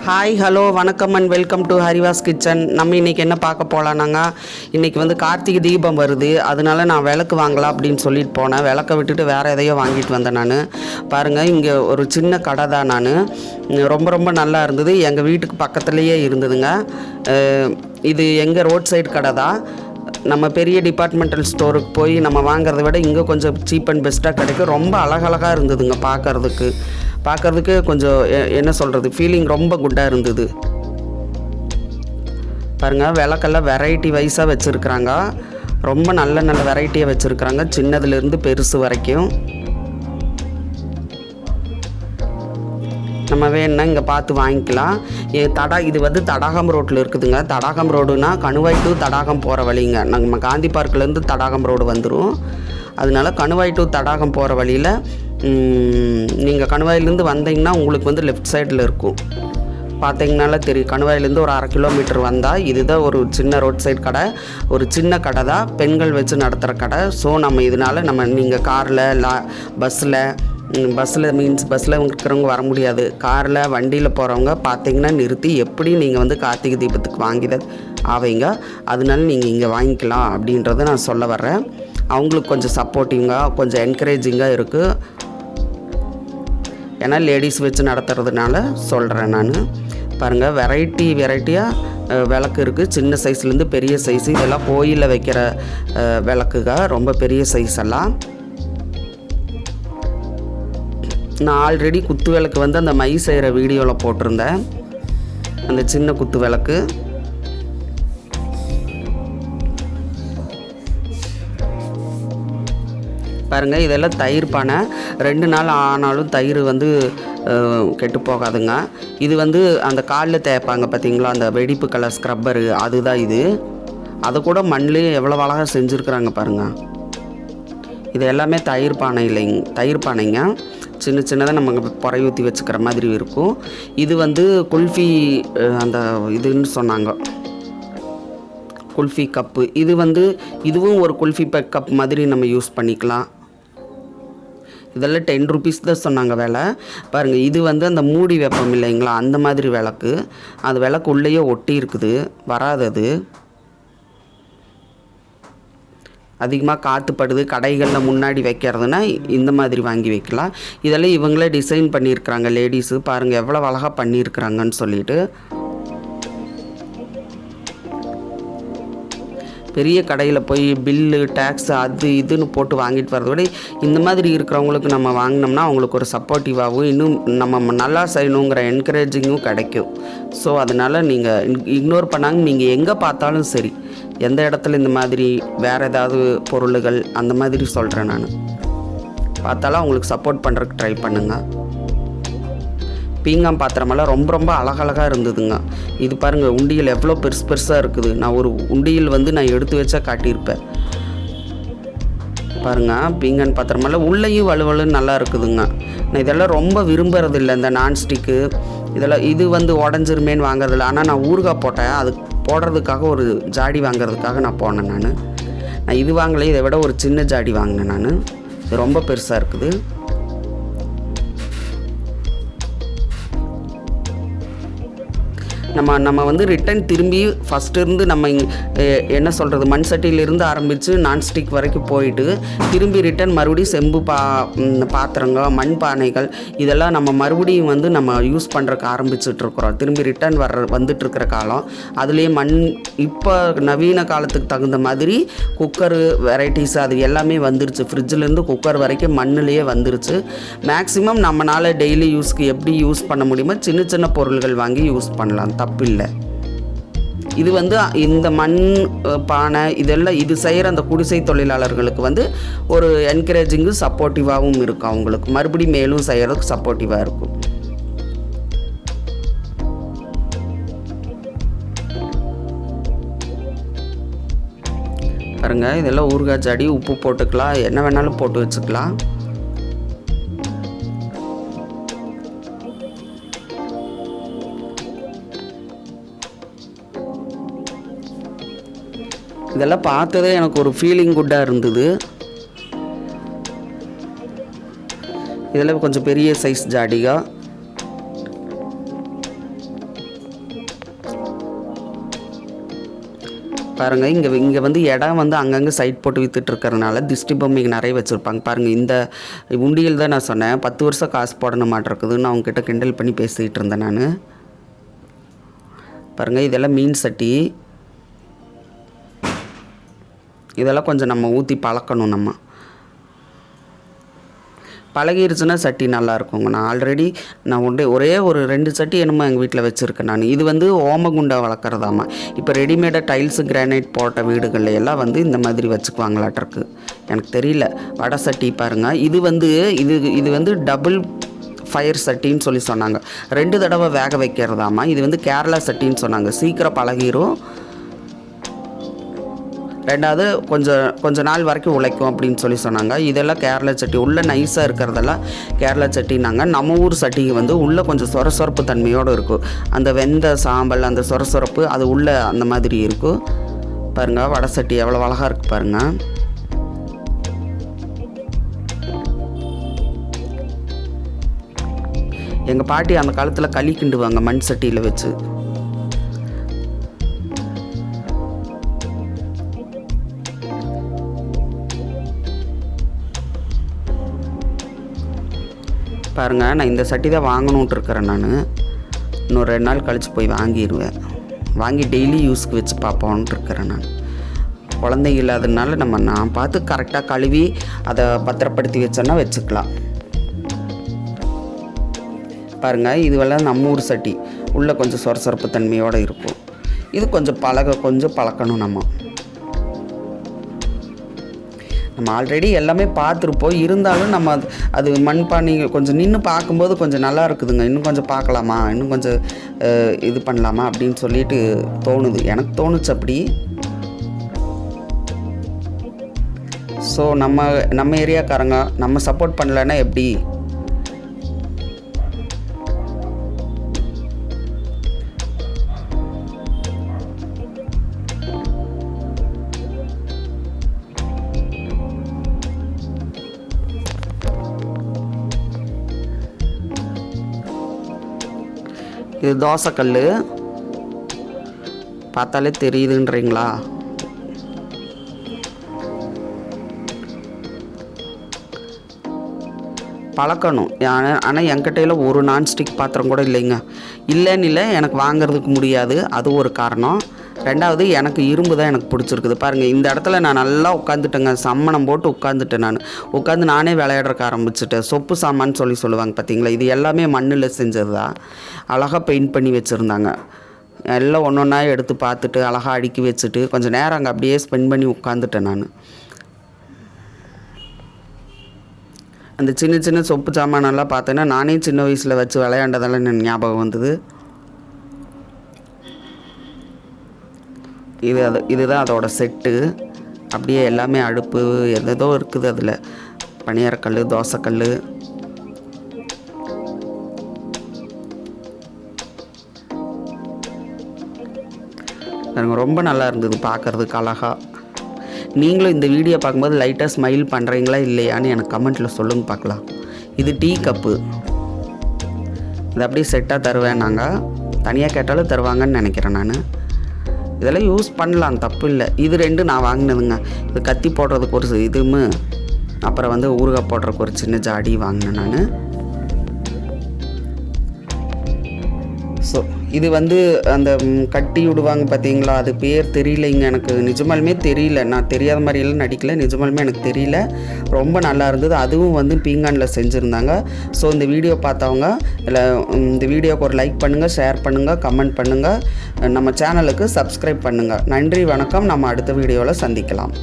Hi hello வணக்கம் and welcome to ஹரிவாஸ் kitchen. நம்ம இன்றைக்கி என்ன பார்க்க போகலான்னாங்க, இன்றைக்கி வந்து கார்த்திகை தீபம் வருது. அதனால நான் விளக்கு வாங்கலாம் அப்படின்னு சொல்லிட்டு போனேன். விளக்கை விட்டுட்டு வேறு எதையோ வாங்கிட்டு வந்தேன். நான் பாருங்கள், இங்கே ஒரு சின்ன கடை தான். நான் ரொம்ப ரொம்ப நல்லா இருந்தது. எங்கள் வீட்டுக்கு பக்கத்துலேயே இருந்ததுங்க. இது எங்கள் ரோட் சைடு கடை தான். நம்ம பெரிய டிபார்ட்மெண்டல் ஸ்டோருக்கு போய் நம்ம வாங்கிறத விட இங்கே கொஞ்சம் சீப் அண்ட் பெஸ்ட்டாக கிடைக்கும். ரொம்ப அழகழகாக இருந்ததுங்க பார்க்குறதுக்கு கொஞ்சம் என்ன சொல்கிறது, ஃபீலிங் ரொம்ப குட்டாக இருந்தது. பாருங்கள், விளக்கெல்லாம் வெரைட்டி வைஸாக வச்சுருக்குறாங்க. ரொம்ப நல்ல வெரைட்டியாக வச்சுருக்குறாங்க, சின்னதுலேருந்து பெருசு வரைக்கும். நம்ம வேணுன்னா இங்கே பார்த்து வாங்கிக்கலாம். இது வந்து தடாகம் ரோட்டில் இருக்குதுங்க. தடாகம் ரோடுனா கணுவாய் டு தடாகம் போகிற வழிங்க. நம்ம காந்தி பார்க்லேருந்து தடாகம் ரோடு வந்துடும். அதனால கணுவாய் டு தடாகம் போகிற வழியில் நீங்கள் கணுவாயிலேருந்து வந்தீங்கன்னா உங்களுக்கு வந்து லெஃப்ட் சைடில் இருக்கும். பார்த்தீங்கனால தெரியும். கணுவாயிலேருந்து ஒரு 1/2 கிலோமீட்டர் வந்தால் இதுதான் ஒரு சின்ன ரோட் சைடு கடை. ஒரு சின்ன கடை தான், பெண்கள் வச்சு நடத்துகிற கடை. ஸோ நம்ம இதனால் நீங்கள் காரில் பஸ்ஸில் இருக்கிறவங்க வர முடியாது. காரில் வண்டியில் போகிறவங்க பார்த்தீங்கன்னா நிறுத்தி எப்படி நீங்கள் வந்து கார்த்திகை தீபத்துக்கு வாங்கிட ஆவீங்க. அதனால நீங்கள் இங்கே வாங்கிக்கலாம் அப்படின்றத நான் சொல்ல வர்றேன். அவங்களுக்கு கொஞ்சம் சப்போர்ட்டிங்காக கொஞ்சம் என்கரேஜிங்காக இருக்குது. ஏன்னா லேடிஸ் வச்சு நடத்துறதுனால சொல்கிறேன் நான். பாருங்கள், வெரைட்டியாக விளக்கு இருக்குது. சின்ன சைஸ்லேருந்து பெரிய சைஸு. இதெல்லாம் கோயிலில் வைக்கிற விளக்குங்க, ரொம்ப பெரிய சைஸ் எல்லாம். நான் ஆல்ரெடி குத்து விளக்கு வந்து அந்த மை செய்கிற வீடியோவில் போட்டிருந்தேன். அந்த சின்ன குத்து விளக்கு பாருங்கள். இதெல்லாம் தயிர் பானை. 2 நாள் ஆனாலும் தயிர் வந்து கெட்டு போகாதுங்க. இது வந்து அந்த காலில் தேய்ப்பாங்க பார்த்தீங்களா, அந்த வெடிப்பு கலர் ஸ்க்ரப்பரு, அதுதான் இது. அதை கூட மண்ணிலே எவ்வளோ அழகாக செஞ்சுருக்குறாங்க பாருங்கள். இது எல்லாமே தயிர் பானைங்க. சின்னதாக நம்ம பொறை ஊற்றி வச்சுக்கிற மாதிரி இருக்கும். இது வந்து குல்ஃபி அந்த இதுன்னு சொன்னாங்க, குல்ஃபி கப்பு. இதுவும் ஒரு குல்ஃபி கப் மாதிரி நம்ம யூஸ் பண்ணிக்கலாம். இதெல்லாம் 10 rupees தான் சொன்னாங்க விலை. பாருங்கள், இது வந்து அந்த மூடி வைப்போம் இல்லைங்களா, அந்த மாதிரி விளக்கு. அந்த விளக்கு உள்ளேயே ஒட்டி இருக்குது, வராதது. அதிகமாக காற்றுப்படுது, கடைகளில் முன்னாடி வைக்கிறதுனா இந்த மாதிரி வாங்கி வைக்கலாம். இதெல்லாம் இவங்களே டிசைன் பண்ணியிருக்கிறாங்க லேடிஸு. பாருங்கள் எவ்வளோ அழகாக பண்ணியிருக்கிறாங்கன்னு சொல்லிட்டு. பெரிய கடையில் போய் பில்லு டேக்ஸ் அது இதுன்னு போட்டு வாங்கிட்டு வரதை விட இந்த மாதிரி இருக்கிறவங்களுக்கு நம்ம வாங்கினோம்னா அவங்களுக்கு ஒரு சப்போர்ட்டிவாகவும் இன்னும் நம்ம நல்லா செய்யணுங்கிற என்கரேஜிங்கும் கிடைக்கும். ஸோ அதனால் நீங்கள் இக்னோர் பண்ணாங்க. நீங்கள் எங்கே பார்த்தாலும் சரி, எந்த இடத்துல இந்த மாதிரி வேறு ஏதாவது பொருள்கள் அந்த மாதிரி சொல்கிறேன் நான், பார்த்தாலும் அவங்களுக்கு சப்போர்ட் பண்ணுறதுக்கு ட்ரை பண்ணுங்கள். பீங்காம் பாத்திரமெல்லாம் ரொம்ப ரொம்ப அழகழகாக இருந்ததுங்க. இது பாருங்கள், உண்டியல் எவ்வளோ பெருசாக இருக்குது. நான் ஒரு உண்டியல் வந்து நான் எடுத்து வச்சா காட்டியிருப்பேன். பாருங்கள், பீங்கான் பாத்திரமெல்லாம் உள்ளேயும் வலுவலுன்னு நல்லா இருக்குதுங்க. நான் இதெல்லாம் ரொம்ப விரும்புறதில்லை, இந்த நான்ஸ்டிக்கு இதெல்லாம். இது வந்து உடஞ்சிருமேன்னு வாங்குறதில்ல. ஆனால் நான் ஊறுகாய் போட்டேன், அது போடுறதுக்காக ஒரு ஜாடி வாங்கிறதுக்காக நான் போனேன். நான் இது வாங்கலை, இதை விட ஒரு சின்ன ஜாடி வாங்கினேன் நான். இது ரொம்ப பெருசாக இருக்குது. நம்ம வந்து ரிட்டன் திரும்பி ஃபஸ்ட்டு இருந்து நம்ம என்ன சொல்கிறது, மண் சட்டியிலிருந்து ஆரம்பித்து நான்ஸ்டிக் வரைக்கும் போயிட்டு திரும்பி ரிட்டன் மறுபடியும் செம்பு பாத்திரங்கள், மண் பானைகள் இதெல்லாம் நம்ம மறுபடியும் வந்து நம்ம யூஸ் பண்ணுறதுக்கு ஆரம்பிச்சிட்ருக்குறோம். திரும்பி ரிட்டன் வந்துட்டுருக்கிற காலம். அதுலேயே இப்போ நவீன காலத்துக்கு தகுந்த மாதிரி குக்கரு வெரைட்டிஸ் அது எல்லாமே வந்துருச்சு. ஃப்ரிட்ஜிலேருந்து குக்கர் வரைக்கும் மண்ணிலேயே வந்துருச்சு. மேக்ஸிமம் நம்மளால் டெய்லி யூஸ்க்கு எப்படி யூஸ் பண்ண முடியுமோ சின்ன பொருள்கள் வாங்கி யூஸ் பண்ணலாம், தப்பில்லை. இது வந்து இந்த மண் பானை இதெல்லாம் இது செய்கிற அந்த குடிசை தொழிலாளர்களுக்கு வந்து ஒரு என்கரேஜிங்கும் சப்போர்ட்டிவாகவும் இருக்கும். அவங்களுக்கு மறுபடியும் மேலும் செய்கிறதுக்கு சப்போர்ட்டிவாக இருக்கும். பாருங்கள், இதெல்லாம் ஊறுகாய் ஜாடி. உப்பு போட்டுக்கலாம், என்ன வேணாலும் போட்டு வச்சுக்கலாம். இதெல்லாம் பார்த்ததே எனக்கு ஒரு ஃபீலிங் குட்டாக இருந்தது. இதெல்லாம் கொஞ்சம் பெரிய சைஸ் ஜாடிகா. பாருங்கள், இங்கே வந்து இடம் வந்து அங்கங்கே சைட் போட்டு விற்றுட்டு இருக்கிறதுனால திஷ்டி பொம்மைக்கு நிறைய வச்சுருப்பாங்க. பாருங்கள், இந்த உண்டியல் தான் நான் சொன்னேன் 10 வருஷம் காசு போடணும் மாட்டிருக்குதுன்னு அவங்ககிட்ட கிண்டல் பண்ணி பேசிகிட்டு இருந்தேன் நான். பாருங்கள், இதெல்லாம் மீன் சட்டி. இதெல்லாம் கொஞ்சம் நம்ம ஊற்றி பழக்கணும். நம்ம பழகிருச்சுன்னா சட்டி நல்லாயிருக்குங்க. நான் ஆல்ரெடி ஒரே ஒரு 2 சட்டி என்னமோ எங்கள் வீட்டில் வச்சுருக்கேன் நான். இது வந்து ஓமகுண்டை வளர்க்குறதாமா. இப்போ ரெடிமேடாக டைல்ஸு கிரானைட் போட்ட வீடுகளில் எல்லாம் வந்து இந்த மாதிரி வச்சுக்குவாங்களாட்டிருக்கு. எனக்கு தெரியல. வடை சட்டி பாருங்கள், இது வந்து இது வந்து டபுள் ஃபயர் சட்டின்னு சொல்லி சொன்னாங்க. 2 தடவை வேக வைக்கிறதாமா. இது வந்து கேரளா சட்டின்னு சொன்னாங்க. சீக்கிரம் பழகிரும். 2வது கொஞ்சம் நாள் வரைக்கும் உழைக்கும் அப்படின்னு சொல்லி சொன்னாங்க. இதெல்லாம் கேரளா சட்டி. உள்ளே நைஸாக இருக்கிறதெல்லாம் கேரளா சட்டினாங்க. நம்ம ஊர் சட்டிக்கு வந்து உள்ளே கொஞ்சம் சொரசொரப்பு தன்மையோடு இருக்கும். அந்த வெந்த சாம்பல், அந்த சொரசொரப்பு அது உள்ளே அந்த மாதிரி இருக்கும். பாருங்கள், வடை சட்டி எவ்வளோ அழகாக இருக்குது பாருங்கள். எங்கள் பாட்டி அந்த காலத்தில் களி கிண்டுவாங்க மண் சட்டியில் வச்சு. பாருங்கள், நான் இந்த சட்டி தான் வாங்கணுன்ட்டு இருக்கிறேன். நான் இன்னும் 2 நாள் கழித்து போய் வாங்கிடுவேன். வாங்கி டெய்லி யூஸ்க்கு வச்சு பார்ப்போன்ட்டு இருக்கிறேன். நான் குழந்தைங்க இல்லாததுனால நான் பார்த்து கரெக்டாக கழுவி அதை பத்திரப்படுத்தி வச்சோன்னா வச்சுக்கலாம். பாருங்கள், இதுவெல்லாம் நம்ம ஊர் சட்டி. உள்ளே கொஞ்சம் சொரசொரப்பு தன்மையோடு இருக்கும். இது கொஞ்சம் பழக்கணும். நம்ம ஆல்ரெடி எல்லாமே பார்த்துருப்போம். இருந்தாலும் நம்ம அது மண்பானை கொஞ்சம் நின்று பார்க்கும்போது கொஞ்சம் நல்லா இருக்குதுங்க. இன்னும் கொஞ்சம் பார்க்கலாமா, இன்னும் கொஞ்சம் இது பண்ணலாமா அப்படின்னு சொல்லிட்டு தோணுது. எனக்கு தோணுச்சு அப்படி. ஸோ நம்ம ஏரியாக்காரங்க நம்ம சப்போர்ட் பண்ணலைன்னா எப்படி? இது தோசைக்கல். பார்த்தாலே தெரியுதுன்றீங்களா? பழக்கணும். ஆனால் என்கிட்டையில் ஒரு நான்ஸ்டிக் பாத்திரம் கூட இல்லைங்க. இல்லைன்னு இல்லை, எனக்கு வாங்கிறதுக்கு முடியாது. அது ஒரு காரணம். 2வது, எனக்கு இரும்பு தான் எனக்கு பிடிச்சிருக்குது. பாருங்கள், இந்த இடத்துல நான் நல்லா உட்காந்துட்டேங்க. சம்மணம் போட்டு உட்காந்துட்டேன். உட்காந்து நானே விளையாடுறக்க ஆரம்பிச்சுட்டேன். சொப்பு சாமான்னு சொல்லுவாங்க பார்த்தீங்களா? இது எல்லாமே மண்ணில் செஞ்சது தான். அழகாக பெயிண்ட் பண்ணி வச்சுருந்தாங்க. எல்லாம் ஒன்றா எடுத்து பார்த்துட்டு அழகாக அடுக்கி வச்சுட்டு கொஞ்சம் நேரம் அங்கே அப்படியே ஸ்பெண்ட் பண்ணி உட்காந்துட்டேன் நான். அந்த சின்ன சொப்பு சாமானெல்லாம் பார்த்தேன்னா நானே சின்ன வயசில் வச்சு விளையாண்டதெல்லாம் எனக்கு ஞாபகம் வந்தது. இதுதான் அதோட செட்டு. அப்படியே எல்லாமே அடுப்பு எதோ இருக்குது. அதில் பணியாரக்கல், தோசைக்கல். எனக்கு ரொம்ப நல்லா இருந்தது பார்க்குறதுக்கு அழகாக. நீங்களும் இந்த வீடியோ பார்க்கும்போது லைட்டாக ஸ்மைல் பண்ணுறீங்களா இல்லையான்னு எனக்கு கமெண்ட்டில் சொல்லுங்க பார்க்கலாம். இது டீ கப்பு. இது அப்படியே செட்டாக தருவேன். நாங்கள் தனியாக கேட்டாலும் தருவாங்கன்னு நினைக்கிறேன் நான். இதெல்லாம் யூஸ் பண்ணலாம், தப்பு இல்லை. இது 2 நான் வாங்கினதுங்க. இது கத்தி போடுறதுக்கு ஒரு இதுவும், அப்புறம் வந்து ஊறுகாய் போடுறதுக்கு ஒரு சின்ன ஜாடி வாங்கினேன் நான். ஸோ இது வந்து அந்த கட்டி விடுவாங்க பார்த்தீங்களா, அது பேர் தெரியலைங்க. எனக்கு நிஜமாலுமே தெரியல. நான் தெரியாத மாதிரியெல்லாம் நடிக்கல. நிஜமாலுமே எனக்கு தெரியல. ரொம்ப நல்லா இருந்தது. அதுவும் வந்து பீங்கானில் செஞ்சுருந்தாங்க. ஸோ இந்த வீடியோ பார்த்தவங்க இல்லை, இந்த வீடியோக்கு ஒரு லைக் பண்ணுங்கள், ஷேர் பண்ணுங்கள், கமெண்ட் பண்ணுங்கள், நம்ம சேனலுக்கு சப்ஸ்கிரைப் பண்ணுங்கள். நன்றி, வணக்கம். நம்ம அடுத்த வீடியோவில் சந்திக்கலாம்.